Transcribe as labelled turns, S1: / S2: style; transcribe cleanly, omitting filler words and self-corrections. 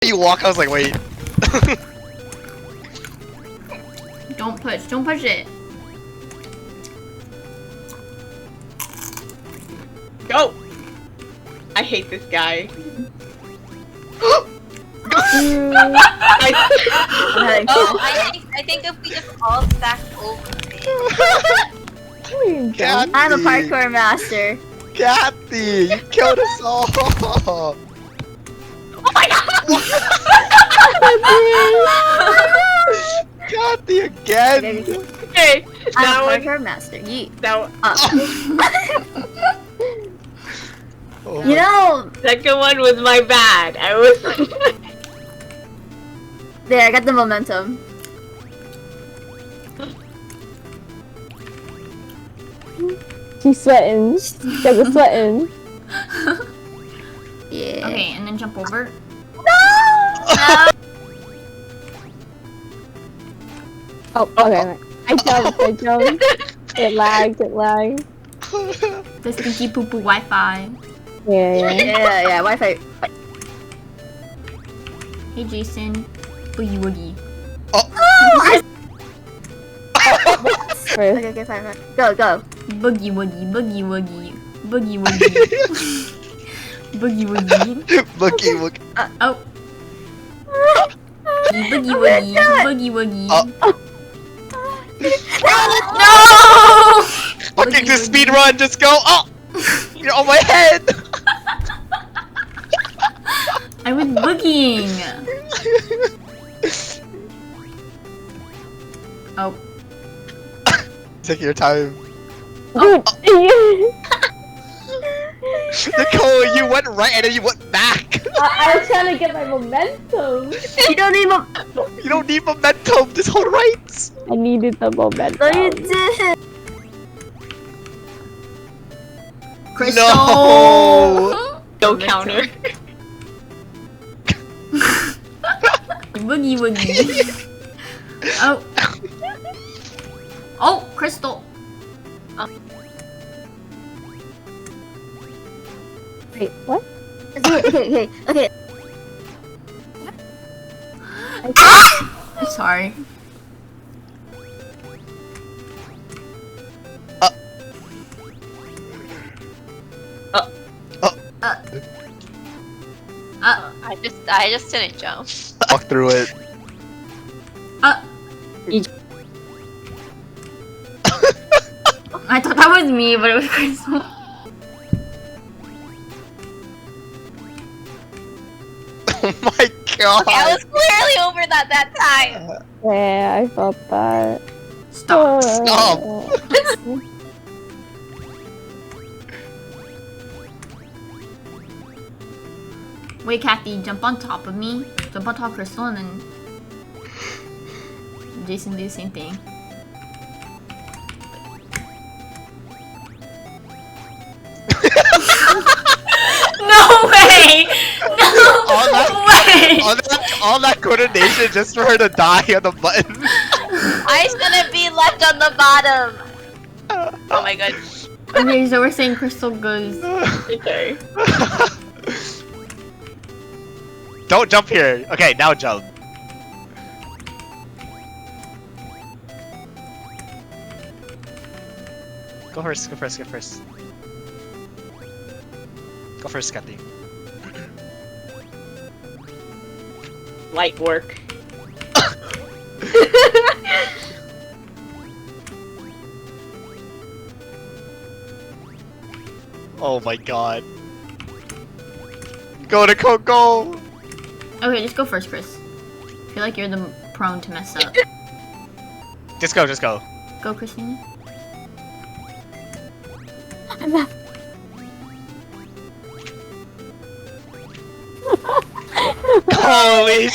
S1: You walk, I was like, wait.
S2: Don't push it.
S3: Go! I hate this guy.
S4: I think if we just all stack over it.
S1: Kathy,
S5: I'm a parkour master.
S1: Kathy, you killed us all.
S3: Oh my god!
S1: Kathy again.
S3: Okay,
S5: I'm
S3: that
S5: a
S3: one.
S5: parkour master. Yeet.
S3: That one.
S1: Oh
S5: You know,
S3: Second one was my bad. I was.
S5: there, I got the momentum.
S6: She's sweating. She's sweating.
S5: Yeah.
S2: Okay, and then jump over.
S6: Oh, okay. I jumped. It lagged.
S2: The stinky poo poo Wi-Fi.
S6: Yeah.
S5: Yeah, Wi-Fi.
S2: Hey Jason, boogie woogie.
S6: First.
S5: Okay, fine. Go.
S2: Boogie woogie, boogie woogie, boogie woogie. Boogie woogie.
S1: Boogie, boogie.
S2: Oh. Boogie woogie, boogie woogie. No!
S1: Okay, just speed run, just go. Oh, you're on my head.
S2: I was boogieing. Oh.
S1: Take your time.
S6: Dude.
S1: Nicole, you went right and then you went back.
S6: I was trying to get my momentum.
S5: You don't need
S1: You don't need momentum. Just hold right.
S6: I needed the momentum.
S5: No, you did.
S2: Crystal.
S1: No.
S3: No counter.
S2: Boogie woogie. Oh. Oh, Crystal.
S6: Wait, what?
S5: Okay.
S2: I'm sorry.
S4: I just didn't jump.
S1: Walk through it.
S2: I thought that was me, but it was Crystal.
S1: Oh my god.
S4: Okay, I was clearly over that time.
S6: Yeah, I felt that.
S2: Stop.
S1: Stop.
S2: Wait, Kathy, jump on top of me. Jump on top of Crystal and then Jason do the same thing. No way! No way!
S1: All that coordination just for her to die on the button.
S4: I shouldn't be left on the bottom. Oh my god.
S2: Okay, so we're saying Crystal goes.
S3: Okay.
S1: Don't jump here. Okay, now jump. Go first, Go first, Kathy.
S3: Light work.
S1: Oh my god. Go, Nicole, go!
S2: Okay, just go first, Chris. I feel like you're the prone to mess up.
S1: Just go, just go.
S2: Go, Christina.
S1: Holy